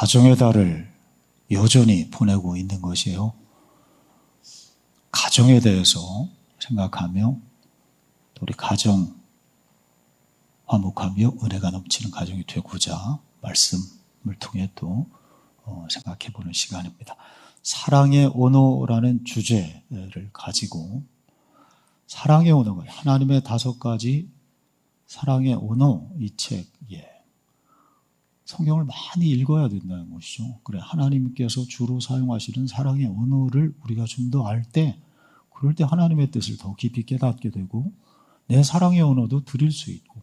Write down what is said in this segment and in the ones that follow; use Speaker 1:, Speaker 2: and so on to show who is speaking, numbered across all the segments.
Speaker 1: 가정의 달을 여전히 보내고 있는 것이에요. 가정에 대해서 생각하며 우리 가정 화목하며 은혜가 넘치는 가정이 되고자 말씀을 통해 또 생각해 보는 시간입니다. 사랑의 언어라는 주제를 가지고 사랑의 언어가 하나님의 5가지 사랑의 언어 이 책에 성경을 많이 읽어야 된다는 것이죠. 그래 하나님께서 주로 사용하시는 사랑의 언어를 우리가 좀 더 알 때 그럴 때 하나님의 뜻을 더 깊이 깨닫게 되고 내 사랑의 언어도 드릴 수 있고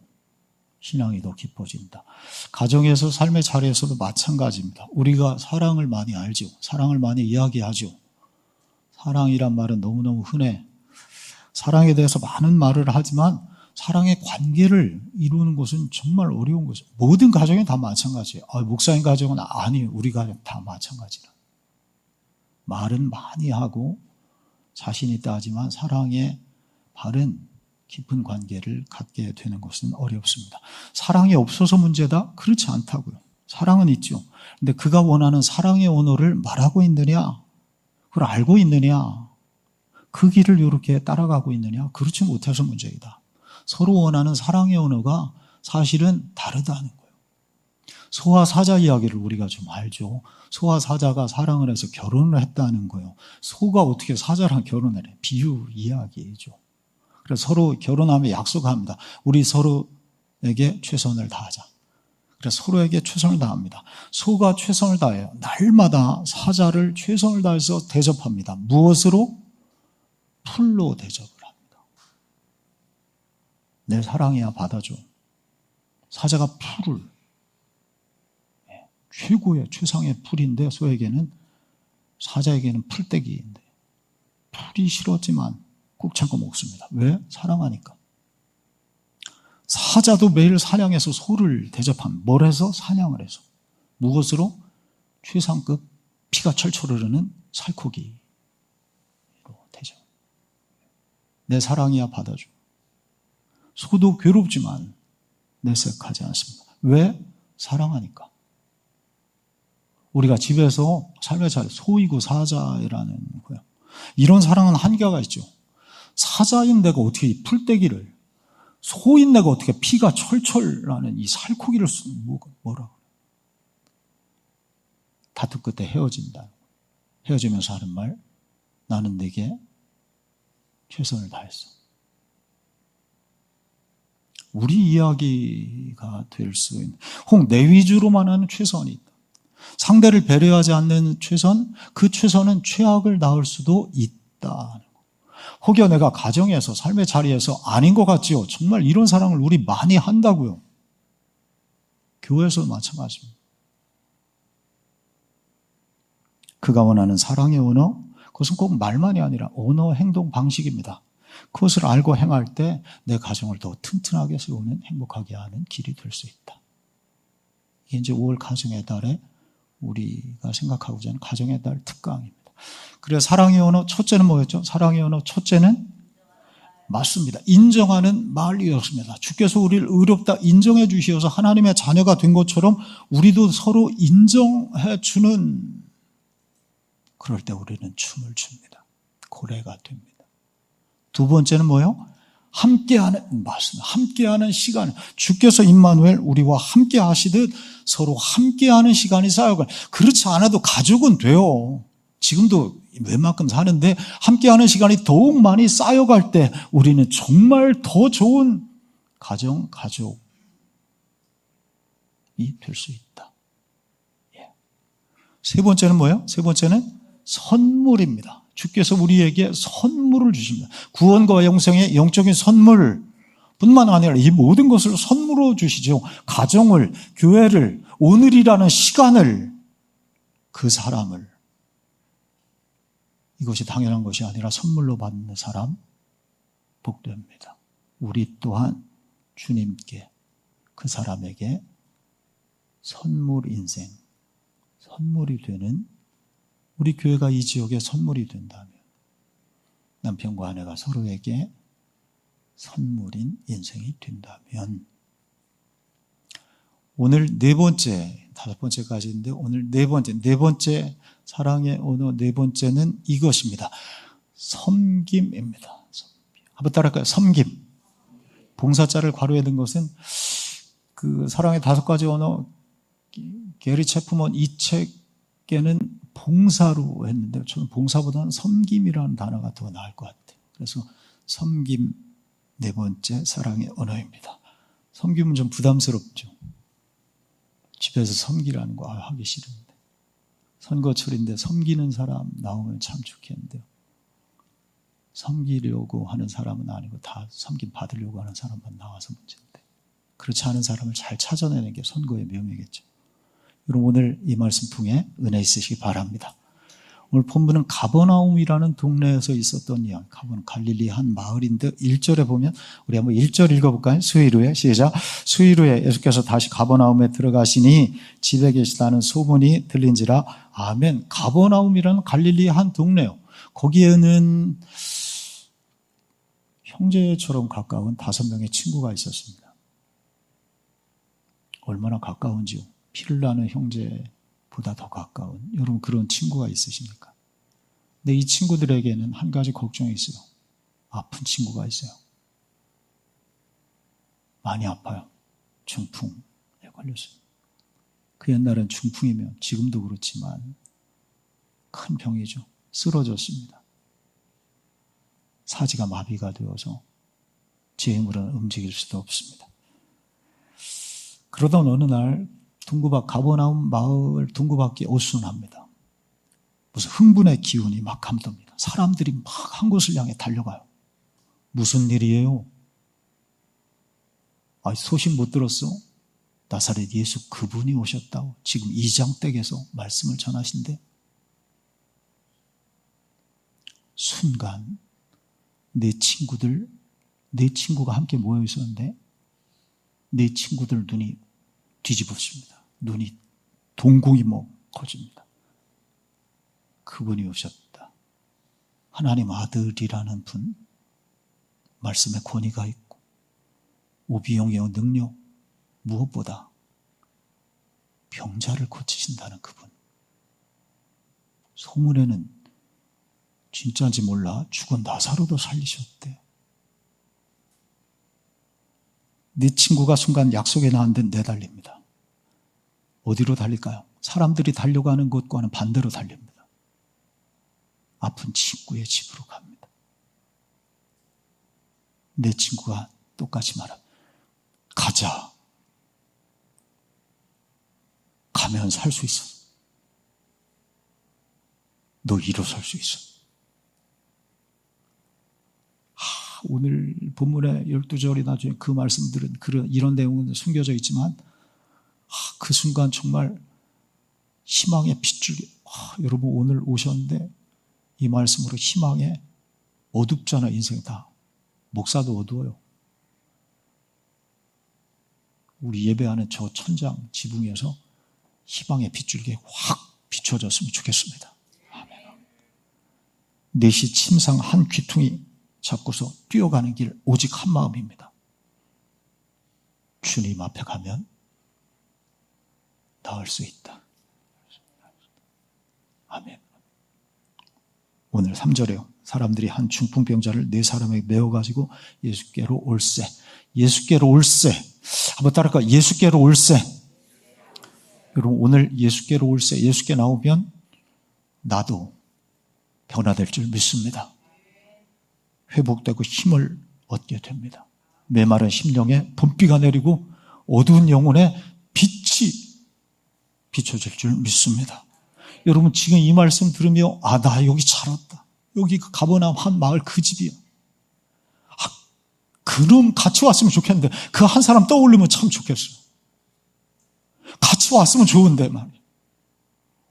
Speaker 1: 신앙이 더 깊어진다. 가정에서 삶의 자리에서도 마찬가지입니다. 우리가 사랑을 많이 알죠. 사랑을 많이 이야기하죠. 사랑이란 말은 너무너무 흔해. 사랑에 대해서 많은 말을 하지만 사랑의 관계를 이루는 것은 정말 어려운 것이죠. 모든 가정이 다 마찬가지예요. 목사님 가정은 아니에요. 우리 가정 다 마찬가지라. 말은 많이 하고 자신 있다 하지만 사랑의 바른 깊은 관계를 갖게 되는 것은 어렵습니다. 사랑이 없어서 문제다? 그렇지 않다고요. 사랑은 있죠. 그런데 그가 원하는 사랑의 언어를 말하고 있느냐? 그걸 알고 있느냐? 그 길을 이렇게 따라가고 있느냐? 그렇지 못해서 문제이다. 서로 원하는 사랑의 언어가 사실은 다르다는 거예요. 소와 사자 이야기를 우리가 좀 알죠. 소와 사자가 사랑을 해서 결혼을 했다는 거예요. 소가 어떻게 사자랑 결혼을 해? 비유 이야기죠. 그래서 서로 결혼하면 약속합니다. 우리 서로에게 최선을 다하자. 그래서 서로에게 최선을 다합니다. 소가 최선을 다해요. 날마다 사자를 최선을 다해서 대접합니다. 무엇으로? 풀로 대접을 합니다. 내 사랑이야 받아줘. 사자가 풀을 최고의 최상의 풀인데 소에게는 사자에게는 풀떼기인데 풀이 싫었지만 꾹 참고 먹습니다. 왜? 사랑하니까. 사자도 매일 사냥해서 소를 대접합니다. 뭘 해서? 사냥을 해서. 무엇으로? 최상급 피가 철철 흐르는 살코기로 대접. 내 사랑이야 받아줘. 소도 괴롭지만 내색하지 않습니다. 왜? 사랑하니까. 우리가 집에서 삶의 자리 소이고 사자라는 거예요. 이런 사랑은 한계가 있죠. 사자인 내가 어떻게 풀떼기를, 소인 내가 어떻게 피가 철철 나는 이 살코기를 쓰는 뭐라 그래? 다툼 끝에 헤어진다. 헤어지면서 하는 말, 나는 내게 최선을 다했어. 우리 이야기가 될 수 있는, 혹 내 위주로만 하는 최선이 있다. 상대를 배려하지 않는 최선, 그 최선은 최악을 낳을 수도 있다. 혹여 내가 가정에서 삶의 자리에서 아닌 것 같지요. 정말 이런 사랑을 우리 많이 한다고요. 교회에서도 마찬가지입니다. 그가 원하는 사랑의 언어, 그것은 꼭 말만이 아니라 언어, 행동, 방식입니다. 그것을 알고 행할 때 내 가정을 더 튼튼하게 세우는 행복하게 하는 길이 될 수 있다. 이게 이제 5월 가정의 달에 우리가 생각하고자 하는 가정의 달 특강입니다. 그래서 사랑의 언어 첫째는 뭐였죠? 사랑의 언어 첫째는 맞습니다. 인정하는 말이었습니다. 주께서 우리를 의롭다 인정해 주시어서 하나님의 자녀가 된 것처럼 우리도 서로 인정해 주는, 그럴 때 우리는 춤을 춥니다. 고래가 됩니다. 두 번째는 뭐예요? 함께하는, 맞습니다. 함께하는 시간. 주께서 임마누엘 우리와 함께 하시듯 서로 함께하는 시간이 쌓여가요. 그렇지 않아도 가족은 돼요. 지금도 웬만큼 사는데 함께하는 시간이 더욱 많이 쌓여갈 때 우리는 정말 더 좋은 가족이 될 수 있다. 세 번째는 뭐예요? 세 번째는 선물입니다. 주께서 우리에게 선물을 주십니다. 구원과 영생의 영적인 선물 뿐만 아니라 이 모든 것을 선물로 주시죠. 가정을, 교회를, 오늘이라는 시간을, 그 사람을. 이것이 당연한 것이 아니라 선물로 받는 사람 복됩니다. 우리 또한 주님께, 그 사람에게 선물 인생, 선물이 되는, 우리 교회가 이 지역에 선물이 된다면 남편과 아내가 서로에게 선물인 인생이 된다면, 오늘 네 번째 5번째까지 있는데 오늘 네 번째 사랑의 언어 네 번째는 이것입니다. 섬김입니다. 한번 따라할까요? 섬김. 봉사자를 괄호에 든 것은 그 사랑의 5가지 언어 게리 체프먼 이 책에는 봉사로 했는데 저는 봉사보다는 섬김이라는 단어가 더 나을 것 같아요. 그래서 섬김 네 번째 사랑의 언어입니다. 섬김은 좀 부담스럽죠. 집에서 섬기라는 거 하기 싫은데 선거철인데 섬기는 사람 나오면 참 좋겠는데요. 섬기려고 하는 사람은 아니고 다 섬김 받으려고 하는 사람만 나와서 문제인데 그렇지 않은 사람을 잘 찾아내는 게 선거의 묘미겠죠. 여러분 오늘 이 말씀 통해 은혜 있으시기 바랍니다. 오늘 본문은 가버나움이라는 동네에서 있었던 이야기. 가버나움 갈릴리 한 마을인데 1절에 보면 우리 한번 1절 읽어볼까요? 수요일 후에 시작. 수요일 후에 예수께서 다시 가버나움에 들어가시니 집에 계시다는 소문이 들린지라. 아멘. 가버나움이라는 갈릴리 한 동네요. 거기에는 형제처럼 가까운 5명의 친구가 있었습니다. 얼마나 가까운지요. 피를 나는 형제보다 더 가까운 여러분 그런 친구가 있으십니까? 근데 이 친구들에게는 한 가지 걱정이 있어요. 아픈 친구가 있어요. 많이 아파요. 중풍에 걸렸어요. 그 옛날엔 중풍이면 지금도 그렇지만 큰 병이죠. 쓰러졌습니다. 사지가 마비가 되어서 제 힘으로는 움직일 수도 없습니다. 그러던 어느 날 가버나움 마을 둥구밖에 오순합니다. 무슨 흥분의 기운이 막 감돕니다. 사람들이 막 한 곳을 향해 달려가요. 무슨 일이에요? 소식 못 들었어? 나사렛 예수 그분이 오셨다고 지금 2장 댁에서 말씀을 전하신대. 순간 내 친구가 함께 모여 있었는데 내 친구들 눈이 뒤집어집니다. 눈이 동공이 커집니다. 그분이 오셨다. 하나님 아들이라는 분, 말씀에 권위가 있고 오비용의 능력, 무엇보다 병자를 고치신다는 그분. 소문에는 진짜인지 몰라 죽은 나사로도 살리셨대. 네 친구가 순간 약속에 나온 데 내달립니다. 어디로 달릴까요? 사람들이 달려가는 곳과는 반대로 달립니다. 아픈 친구의 집으로 갑니다. 내 친구가 똑같이 말합니다. 가자. 가면 살 수 있어. 너 일어설 수 있어. 오늘 본문의 12절이 나중에 그 말씀들은 이런 내용은 숨겨져 있지만 그 순간 정말 희망의 핏줄기. 여러분 오늘 오셨는데 이 말씀으로 희망의 어둡잖아. 인생 다. 목사도 어두워요. 우리 예배하는 저 천장 지붕에서 희망의 빗줄기 확 비춰졌으면 좋겠습니다. 아멘. 4시 침상 한 귀퉁이 잡고서 뛰어가는 길 오직 한 마음입니다. 주님 앞에 가면 나을 수 있다. 아멘. 오늘 3절에요. 사람들이 한 중풍병자를 4사람에게 메워가지고 예수께로 올세. 예수께로 올세. 한번 따라할까요? 예수께로 올세. 여러분 오늘 예수께로 올세. 예수께 나오면 나도 변화될 줄 믿습니다. 회복되고 힘을 얻게 됩니다. 메마른 심령에 봄비가 내리고 어두운 영혼에 빛이 비춰질 줄 믿습니다. 여러분 지금 이 말씀 들으며 나 여기 잘 왔다. 여기 그 가버나움 한 마을 그 집이야. 그럼 같이 왔으면 좋겠는데 그 한 사람 떠올리면 참 좋겠어요. 같이 왔으면 좋은데 말이야.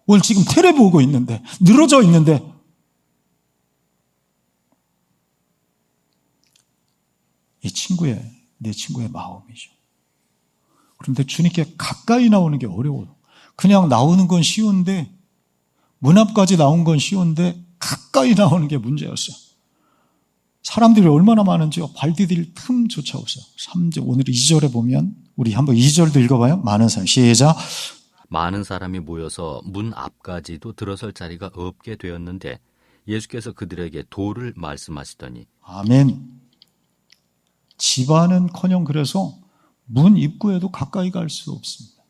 Speaker 1: 오늘 지금 테레 보고 있는데 늘어져 있는데 내 친구의 마음이죠. 그런데 주님께 가까이 나오는 게 어려워요. 그냥 나오는 건 쉬운데 문 앞까지 나온 건 쉬운데 가까이 나오는 게 문제였어요. 사람들이 얼마나 많은지요. 발 디딜 틈조차 없어요. 3절, 오늘 2절에 보면 우리 한번 2절도 읽어봐요. 많은 사람 시작.
Speaker 2: 많은 사람이 모여서 문 앞까지도 들어설 자리가 없게 되었는데 예수께서 그들에게 도를 말씀하시더니
Speaker 1: 아멘. 집안은커녕 그래서 문 입구에도 가까이 갈 수 없습니다.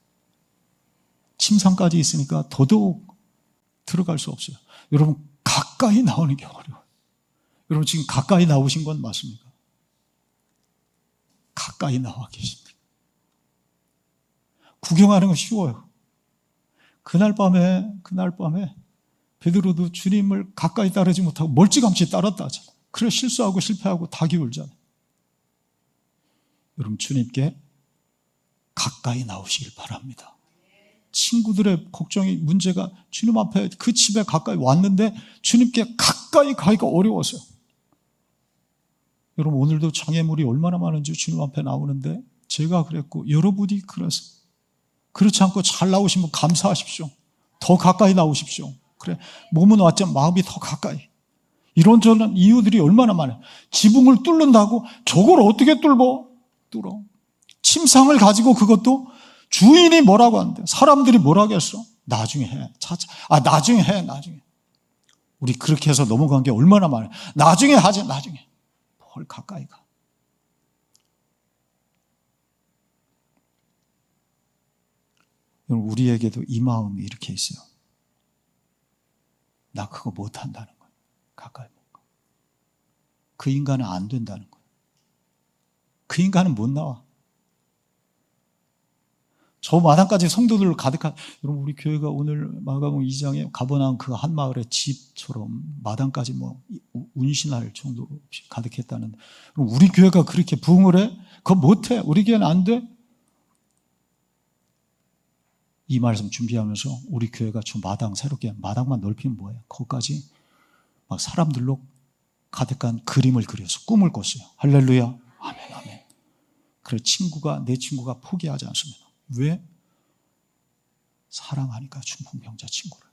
Speaker 1: 침상까지 있으니까 더더욱 들어갈 수 없어요. 여러분, 가까이 나오는 게 어려워요. 여러분, 지금 가까이 나오신 건 맞습니까? 가까이 나와 계십니다. 구경하는 건 쉬워요. 그날 밤에 베드로도 주님을 가까이 따르지 못하고 멀찌감치 따랐다 하잖아요. 그래 실수하고 실패하고 다 기울잖아요. 여러분, 주님께 가까이 나오시길 바랍니다. 친구들의 걱정이 문제가 주님 앞에 그 집에 가까이 왔는데 주님께 가까이 가기가 어려워서요. 여러분, 오늘도 장애물이 얼마나 많은지 주님 앞에 나오는데 제가 그랬고 여러분이 그래서 그렇지 않고 잘 나오시면 감사하십시오. 더 가까이 나오십시오. 그래, 몸은 왔지만 마음이 더 가까이. 이런저런 이유들이 얼마나 많아요. 지붕을 뚫는다고 저걸 어떻게 뚫어? 침상을 가지고 그것도 주인이 뭐라고 하는데 사람들이 뭐라고 했어? 나중에 해. 나중에 해. 우리 그렇게 해서 넘어간 게 얼마나 많아요. 나중에 하지. 뭘 가까이 가. 여러분, 우리에게도 이 마음이 이렇게 있어요. 나 그거 못한다는 거예요. 가까이 못 가. 그 인간은 안 된다는 거예요. 그 인간은 못 나와. 저 마당까지 성도들로 가득한, 여러분, 우리 교회가 오늘 마가복음 2장에 가버나움 그 한 마을의 집처럼 마당까지 운신할 정도로 가득했다는데, 우리 교회가 그렇게 부흥을 해? 그거 못해. 우리 교회는 안 돼. 이 말씀 준비하면서 우리 교회가 저 마당 새롭게 마당만 넓히면 뭐예요? 거기까지 막 사람들로 가득한 그림을 그려서 꿈을 꿨어요. 할렐루야. 아멘. 그래, 내 친구가 포기하지 않습니다. 왜? 사랑하니까 중풍병자 친구를.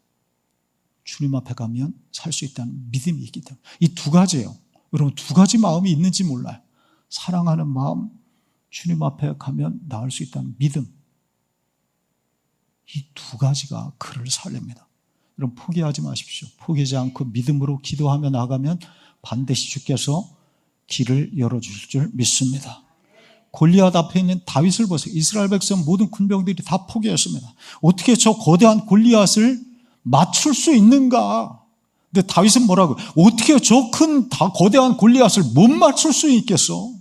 Speaker 1: 주님 앞에 가면 살 수 있다는 믿음이 있기 때문에. 이 두 가지예요. 여러분, 두 가지 마음이 있는지 몰라요. 사랑하는 마음, 주님 앞에 가면 나을 수 있다는 믿음. 이 두 가지가 그를 살립니다. 여러분, 포기하지 마십시오. 포기하지 않고 믿음으로 기도하며 나가면 반드시 주께서 길을 열어주실 줄 믿습니다. 골리앗 앞에 있는 다윗을 보세요. 이스라엘 백성 모든 군병들이 다 포기했습니다. 어떻게 저 거대한 골리앗을 맞출 수 있는가? 근데 다윗은 뭐라고? 어떻게 저 큰 거대한 골리앗을 못 맞출 수 있겠어?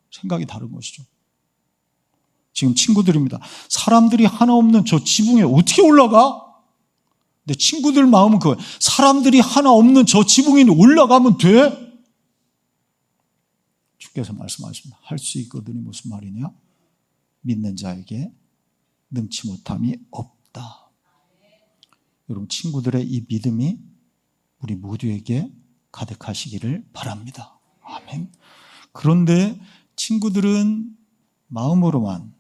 Speaker 1: 생각이 다른 것이죠. 지금 친구들입니다. 사람들이 하나 없는 저 지붕에 어떻게 올라가? 근데 친구들 마음은 그거예요. 사람들이 하나 없는 저 지붕에 올라가면 돼? 주께서 말씀하십니다. 할 수 있거든이 무슨 말이냐? 믿는 자에게 능치 못함이 없다. 여러분, 친구들의 이 믿음이 우리 모두에게 가득하시기를 바랍니다. 아멘. 그런데 친구들은 마음으로만,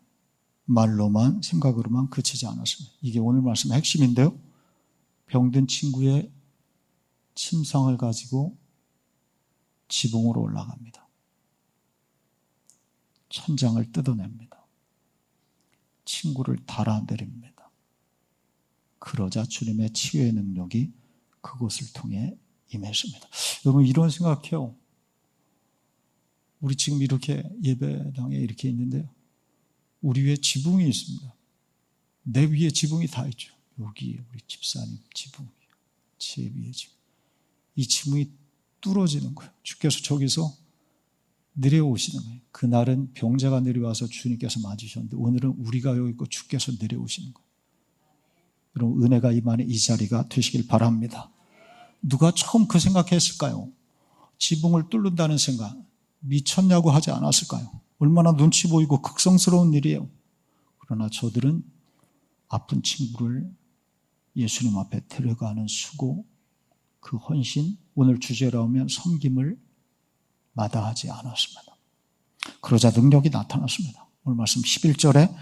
Speaker 1: 말로만, 생각으로만 그치지 않았습니다. 이게 오늘 말씀의 핵심인데요. 병든 친구의 침상을 가지고 지붕으로 올라갑니다. 천장을 뜯어냅니다. 친구를 달아내립니다. 그러자 주님의 치유의 능력이 그곳을 통해 임했습니다. 여러분, 이런 생각해요. 우리 지금 이렇게 예배당에 이렇게 있는데요. 우리 위에 지붕이 있습니다. 내 위에 지붕이 다 있죠. 여기 우리 집사님 지붕, 제 위에 지붕. 이 지붕이 뚫어지는 거예요. 주께서 저기서 내려오시는 거예요. 그날은 병자가 내려와서 주님께서 맞으셨는데 오늘은 우리가 여기 있고 주께서 내려오시는 거예요. 여러분, 은혜가 임하는 이 자리가 되시길 바랍니다. 누가 처음 그 생각했을까요? 지붕을 뚫는다는 생각 미쳤냐고 하지 않았을까요? 얼마나 눈치 보이고 극성스러운 일이에요. 그러나 저들은 아픈 친구를 예수님 앞에 데려가는 수고, 그 헌신, 오늘 주제로 하면 섬김을 마다하지 않았습니다. 그러자 능력이 나타났습니다. 오늘 말씀 11절에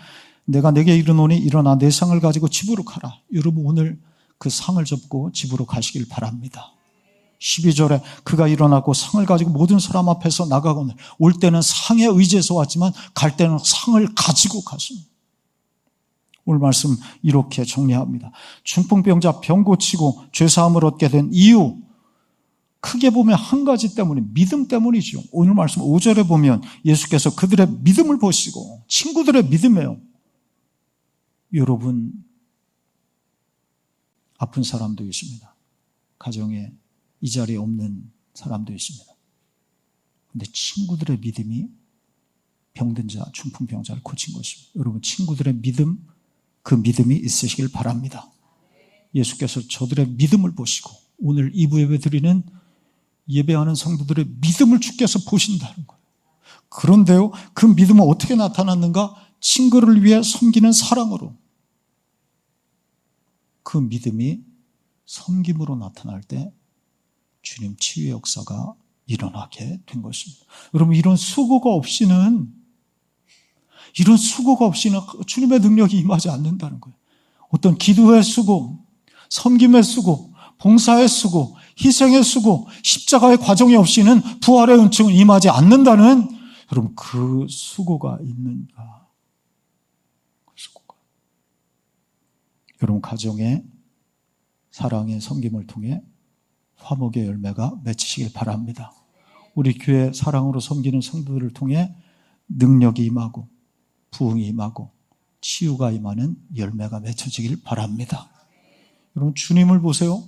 Speaker 1: 내가 내게 이르노니 일어나 내 상을 가지고 집으로 가라. 여러분, 오늘 그 상을 접고 집으로 가시길 바랍니다. 12절에 그가 일어나고 상을 가지고 모든 사람 앞에서 나가거늘 올 때는 상에 의지해서 왔지만 갈 때는 상을 가지고 갔습니다. 오늘 말씀 이렇게 정리합니다. 중풍병자 병 고치고 죄사함을 얻게 된 이유, 크게 보면 한 가지 때문에, 믿음 때문이죠. 오늘 말씀 5절에 보면 예수께서 그들의 믿음을 보시고, 친구들의 믿음이에요. 여러분, 아픈 사람도 있습니다. 가정에 이 자리에 없는 사람도 있습니다. 근데 친구들의 믿음이 병든 자, 중풍병자를 고친 것입니다. 여러분, 친구들의 믿음, 그 믿음이 있으시길 바랍니다. 예수께서 저들의 믿음을 보시고 오늘 2부 예배 드리는 예배하는 성도들의 믿음을 주께서 보신다는 거예요. 그런데요, 그 믿음은 어떻게 나타났는가? 친구를 위해 섬기는 사랑으로. 그 믿음이 섬김으로 나타날 때 주님 치유의 역사가 일어나게 된 것입니다. 여러분, 이런 수고가 없이는 주님의 능력이 임하지 않는다는 거예요. 어떤 기도의 수고, 섬김의 수고, 봉사의 수고, 희생의 수고, 십자가의 과정이 없이는 부활의 은총은 임하지 않는다는, 여러분, 그 수고가 있는가? 그 수고가. 여러분, 가정의 사랑의 섬김을 통해 화목의 열매가 맺히시길 바랍니다. 우리 교회 사랑으로 섬기는 성도들을 통해 능력이 임하고 부흥이 임하고 치유가 임하는 열매가 맺혀지길 바랍니다. 여러분, 주님을 보세요.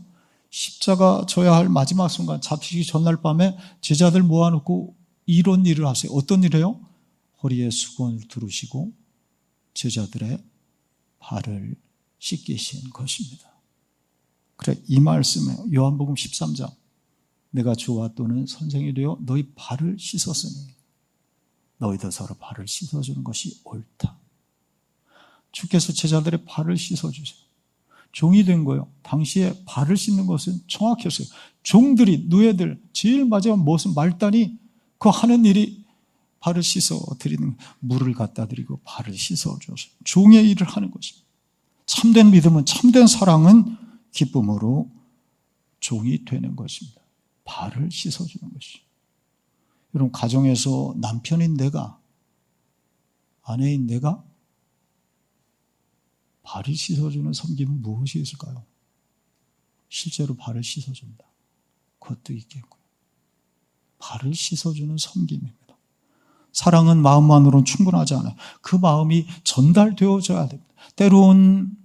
Speaker 1: 십자가 져야 할 마지막 순간, 잡히기 전날 밤에 제자들 모아놓고 이런 일을 하세요. 어떤 일이에요? 허리에 수건을 두르시고 제자들의 발을 씻기신 것입니다. 그래, 이 말씀에 요한복음 13장, 내가 주와 또는 선생이 되어 너희 발을 씻었으니 너희도 서로 발을 씻어주는 것이 옳다. 주께서 제자들의 발을 씻어주세요. 종이 된 거예요. 당시에 발을 씻는 것은 정확했어요. 종들이, 노예들, 제일 마지막 무슨 말단이 그 하는 일이 발을 씻어드리는, 물을 갖다 드리고 발을 씻어줘서 종의 일을 하는 것입니다. 참된 믿음은, 참된 사랑은 기쁨으로 종이 되는 것입니다. 발을 씻어주는 것이죠. 여러분, 가정에서 남편인 내가, 아내인 내가 발을 씻어주는 섬김은 무엇이 있을까요? 실제로 발을 씻어준다. 그것도 있겠고요. 발을 씻어주는 섬김입니다. 사랑은 마음만으로는 충분하지 않아요. 그 마음이 전달되어져야 됩니다. 때론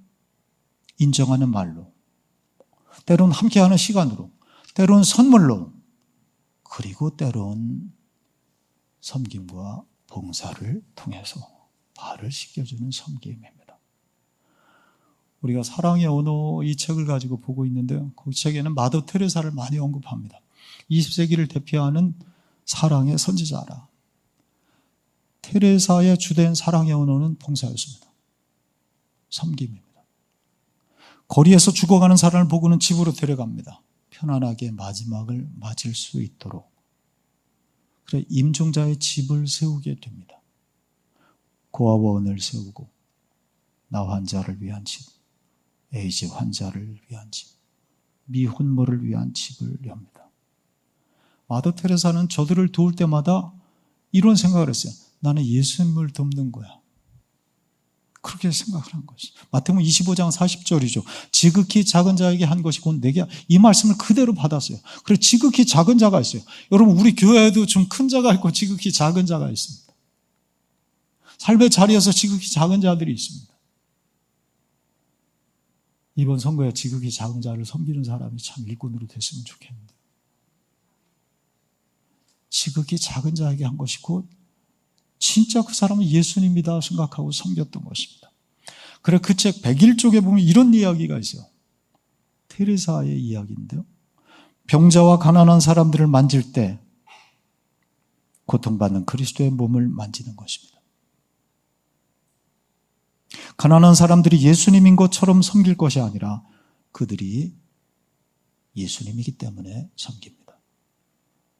Speaker 1: 인정하는 말로, 때론 함께하는 시간으로, 때론 선물로, 그리고 때론 섬김과 봉사를 통해서 발을 씻겨주는 섬김입니다. 우리가 사랑의 언어, 이 책을 가지고 보고 있는데요, 그 책에는 마더 테레사를 많이 언급합니다. 20세기를 대표하는 사랑의 선지자라. 테레사의 주된 사랑의 언어는 봉사였습니다. 섬김입니다. 거리에서 죽어가는 사람을 보고는 집으로 데려갑니다. 편안하게 마지막을 맞을 수 있도록. 그래, 임종자의 집을 세우게 됩니다. 고아원을 세우고, 나 환자를 위한 집, 에이즈 환자를 위한 집, 미혼모를 위한 집을 엽니다. 마더 테레사는 저들을 도울 때마다 이런 생각을 했어요. 나는 예수님을 돕는 거야. 그렇게 생각을 한 것이. 마태복음 25장 40절이죠. 지극히 작은 자에게 한 것이 곧 내게, 이 말씀을 그대로 받았어요. 그래, 지극히 작은 자가 있어요. 여러분, 우리 교회에도 좀 큰 자가 있고 지극히 작은 자가 있습니다. 삶의 자리에서 지극히 작은 자들이 있습니다. 이번 선거에 지극히 작은 자를 섬기는 사람이 참 일꾼으로 됐으면 좋겠는데, 지극히 작은 자에게 한 것이 곧 진짜 그 사람은 예수님이다 생각하고 섬겼던 것입니다. 그래, 그 책 101쪽에 보면 이런 이야기가 있어요. 테레사의 이야기인데요, 병자와 가난한 사람들을 만질 때 고통받는 그리스도의 몸을 만지는 것입니다. 가난한 사람들이 예수님인 것처럼 섬길 것이 아니라 그들이 예수님이기 때문에 섬깁니다.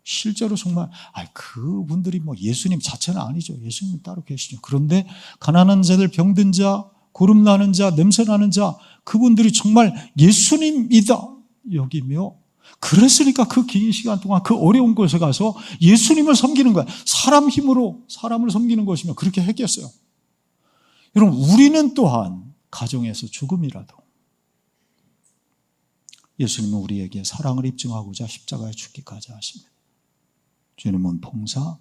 Speaker 1: 실제로 정말 그분들이 예수님 자체는 아니죠. 예수님은 따로 계시죠. 그런데 가난한 자들, 병든 자, 고름나는 자, 냄새나는 자, 그분들이 정말 예수님이다 여기며, 그랬으니까 그 긴 시간 동안 그 어려운 곳에 가서 예수님을 섬기는 거야. 사람 힘으로 사람을 섬기는 것이면 그렇게 했겠어요. 여러분, 우리는 또한 가정에서 죽음이라도 예수님은 우리에게 사랑을 입증하고자 십자가에 죽기까지 하십니다. 주님은 봉사,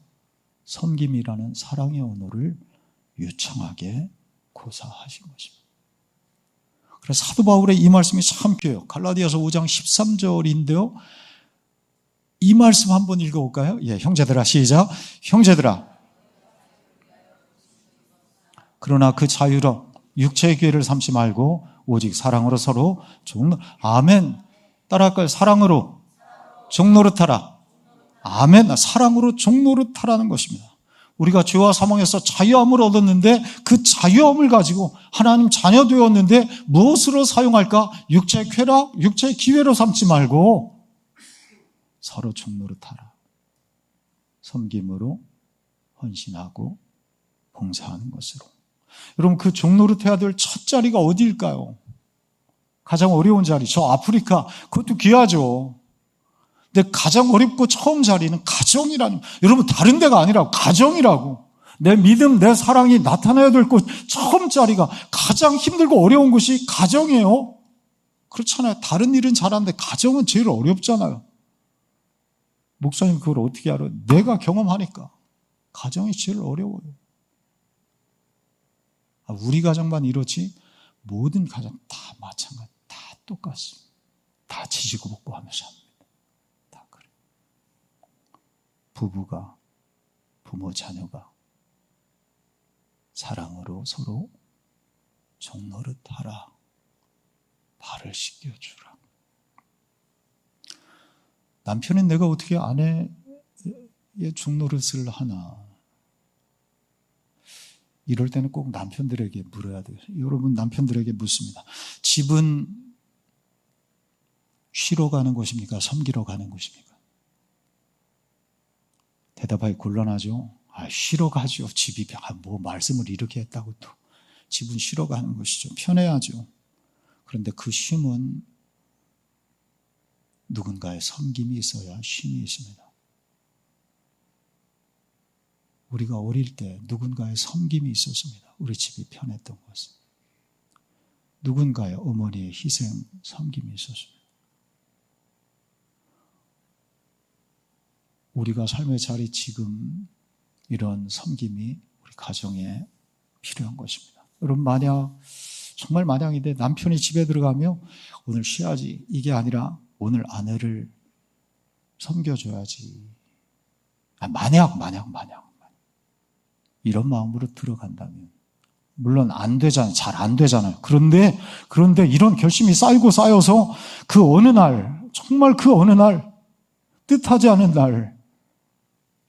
Speaker 1: 섬김이라는 사랑의 언어를 유창하게 고사하신 것입니다. 그래서 사도 바울의 이 말씀이 참 귀해요. 갈라디아서 5장 13절인데요. 이 말씀 한번 읽어볼까요? 예, 형제들아, 시작. 형제들아, 그러나 그 자유로 육체의 기회를 삼지 말고 오직 사랑으로 서로 아멘. 따라할까요? 사랑으로 종노릇하라. 아멘. 사랑으로 종노릇하라는 것입니다. 우리가 죄와 사망에서 자유함을 얻었는데 그 자유함을 가지고 하나님 자녀 되었는데 무엇으로 사용할까? 육체의 쾌락, 육체의 기회로 삼지 말고 서로 종노릇하라. 섬김으로 헌신하고 봉사하는 것으로. 여러분, 그 종노릇해야 될 첫 자리가 어디일까요? 가장 어려운 자리, 저 아프리카, 그것도 귀하죠. 근데 가장 어렵고 처음 자리는 가정이라는, 여러분 다른 데가 아니라 가정이라고. 내 믿음, 내 사랑이 나타나야 될 곳, 처음 자리가 가장 힘들고 어려운 곳이 가정이에요. 그렇잖아요. 다른 일은 잘하는데 가정은 제일 어렵잖아요. 목사님 그걸 어떻게 알아요? 내가 경험하니까. 가정이 제일 어려워요. 우리 가정만 이렇지 모든 가정 다 마찬가지, 다 똑같습니다. 다 지지고 볶고 하면서 합니다. 다 그래요. 부부가, 부모, 자녀가 사랑으로 서로 종노릇하라. 발을 씻겨주라. 남편인 내가 어떻게 아내의 종노릇을 하나? 이럴 때는 꼭 남편들에게 물어야 돼요. 여러분, 남편들에게 묻습니다. 집은 쉬러 가는 곳입니까? 섬기러 가는 곳입니까? 대답하기 곤란하죠. 쉬러 가죠. 집이 뭐 말씀을 이렇게 했다고 또 집은 쉬러 가는 곳이죠. 편해야죠. 그런데 그 쉼은 누군가의 섬김이 있어야 쉼이 있습니다. 우리가 어릴 때 누군가의 섬김이 있었습니다. 우리 집이 편했던 것은. 누군가의 어머니의 희생, 섬김이 있었습니다. 우리가 삶의 자리 지금 이런 섬김이 우리 가정에 필요한 것입니다. 여러분, 정말 만약인데 남편이 집에 들어가면 오늘 쉬어야지, 이게 아니라 오늘 아내를 섬겨줘야지. 만약 이런 마음으로 들어간다면, 물론 안 되잖아요. 잘 안 되잖아요. 그런데 이런 결심이 쌓여서 그 어느 날, 정말 그 어느 날, 뜻하지 않은 날,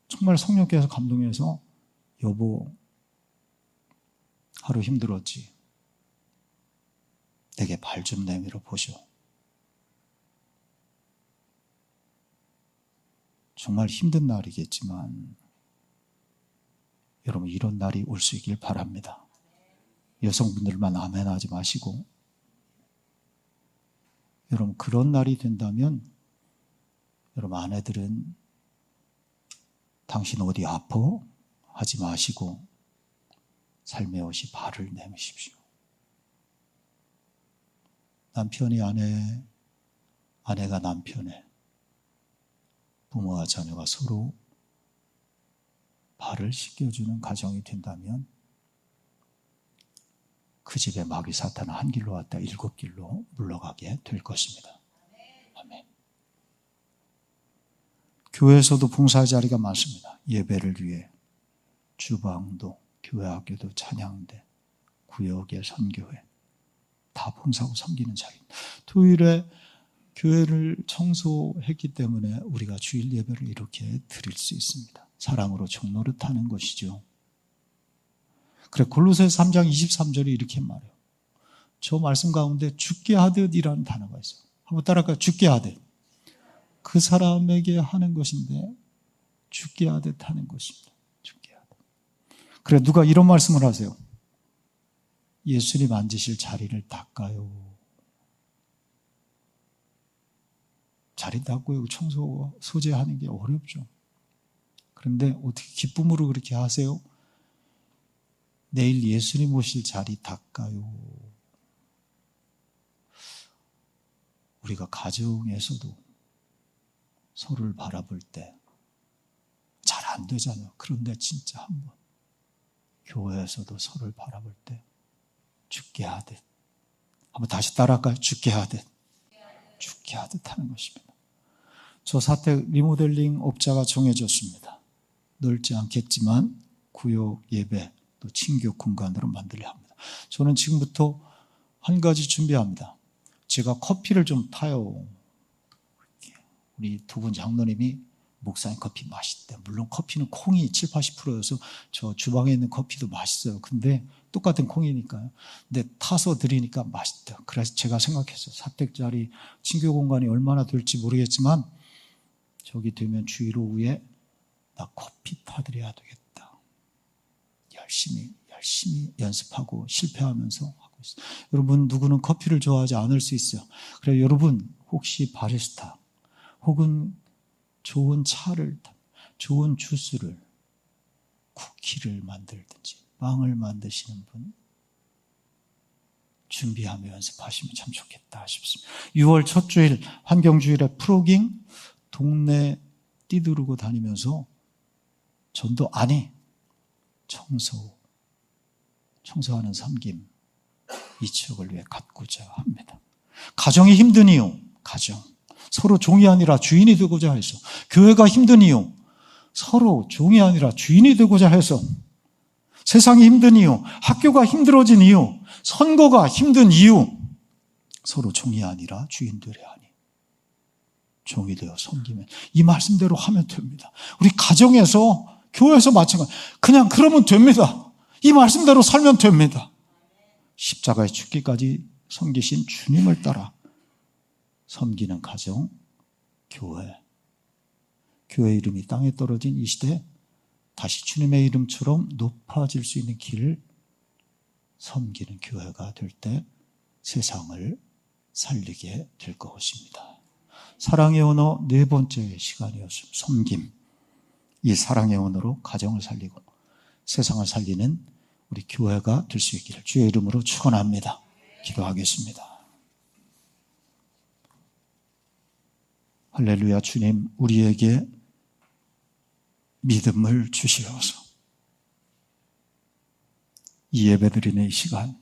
Speaker 1: 정말 성령께서 감동해서 여보, 하루 힘들었지. 내게 발 좀 내밀어 보셔. 정말 힘든 날이겠지만 여러분, 이런 날이 올 수 있길 바랍니다. 여성분들만 아멘 하지 마시고, 여러분, 그런 날이 된다면 여러분, 아내들은 당신 어디 아파? 하지 마시고 삶의 옷이 발을 내미십시오. 남편이 아내가 남편에, 부모와 자녀가 서로 발을 씻겨주는 가정이 된다면 그 집에 마귀 사탄은 한 길로 왔다 7길로 물러가게 될 것입니다. 아멘. 교회에서도 봉사의 자리가 많습니다. 예배를 위해 주방도, 교회 학교도, 찬양대, 구역의 선교회 다 봉사하고 섬기는 자리입니다. 토요일에 교회를 청소했기 때문에 우리가 주일 예배를 이렇게 드릴 수 있습니다. 사랑으로 종노릇하는 것이죠. 그래, 골로새서 3장 23절에 이렇게 말해요. 저 말씀 가운데 죽게 하듯이라는 단어가 있어요. 한번 따라할까요? 죽게 하듯. 그 사람에게 하는 것인데 죽게 하듯 하는 것입니다. 죽게 하듯. 그래, 누가 이런 말씀을 하세요. 예수님 앉으실 자리를 닦아요. 자리 닦고 청소, 소재하는 게 어렵죠. 그런데 어떻게 기쁨으로 그렇게 하세요? 내일 예수님 오실 자리 닦아요. 우리가 가정에서도 서로를 바라볼 때 잘 안 되잖아요. 그런데 진짜 한번 교회에서도 서로를 바라볼 때 죽게 하듯, 한번 다시 따라할까요? 죽게 하듯, 죽게 하듯 하는 것입니다. 저 사택 리모델링 업자가 정해졌습니다. 넓지 않겠지만 구역 예배 또 친교 공간으로 만들려 합니다. 저는 지금부터 한 가지 준비합니다. 제가 커피를 좀 타요. 우리 두 분 장로님이 목사님 커피 맛있대. 물론 커피는 콩이 7, 80%여서 저 주방에 있는 커피도 맛있어요. 근데 똑같은 콩이니까요. 근데 타서 드리니까 맛있다. 그래서 제가 생각했어요. 사택짜리 친교 공간이 얼마나 될지 모르겠지만 저기 되면 주일 오후에 나 커피 타드려야 되겠다. 열심히 연습하고 실패하면서 하고 있어요. 여러분 누구는 커피를 좋아하지 않을 수 있어요. 그래서 여러분 혹시 바리스타 혹은 좋은 차를, 좋은 주스를, 쿠키를 만들든지 빵을 만드시는 분 준비하며 연습하시면 참 좋겠다 싶습니다. 6월 첫 주일 환경주일에 프로깅 동네 뛰두르고 다니면서 전도 아니 청소하는 섬김 이 지역을 위해 갖고자 합니다. 가정이 힘든 이유, 가정 서로 종이 아니라 주인이 되고자 해서, 교회가 힘든 이유 서로 종이 아니라 주인이 되고자 해서, 세상이 힘든 이유, 학교가 힘들어진 이유, 선거가 힘든 이유 서로 종이 아니라 주인 되려 하니 종이 되어 섬기면 이 말씀대로 하면 됩니다. 우리 가정에서 교회에서 마찬가지 그냥 그러면 됩니다. 이 말씀대로 살면 됩니다. 십자가에 죽기까지 섬기신 주님을 따라 섬기는 가정, 교회 이름이 땅에 떨어진 이 시대에 다시 주님의 이름처럼 높아질 수 있는 길을 섬기는 교회가 될 때 세상을 살리게 될 것입니다. 사랑의 언어 네 번째 시간이었습니다. 섬김. 이 사랑의 언어로 가정을 살리고 세상을 살리는 우리 교회가 될 수 있기를 주의 이름으로 축원합니다. 기도하겠습니다. 할렐루야. 주님, 우리에게 믿음을 주시옵소서. 이 예배드리는 이 시간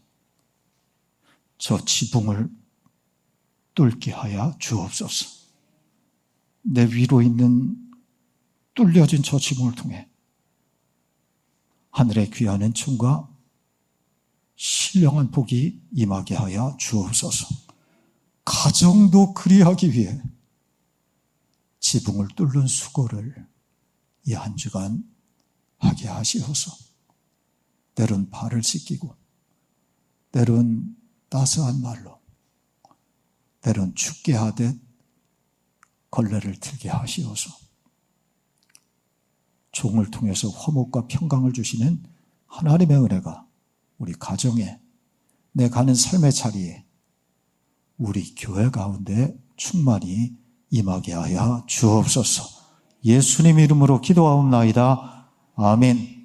Speaker 1: 저 지붕을 뚫게 하여 주옵소서. 내 위로 있는 뚫려진 저 지붕을 통해 하늘의 귀한 은총과 신령한 복이 임하게 하여 주옵소서. 가정도 그리하기 위해 지붕을 뚫는 수고를 이 한 주간 하게 하시옵소서. 때론 발을 씻기고 때론 따스한 말로 때론 춥게 하듯 걸레를 들게 하시옵소서. 종을 통해서 화목과 평강을 주시는 하나님의 은혜가 우리 가정에, 내 가는 삶의 자리에, 우리 교회 가운데 충만히 임하게 하여 주옵소서. 예수님 이름으로 기도하옵나이다. 아멘.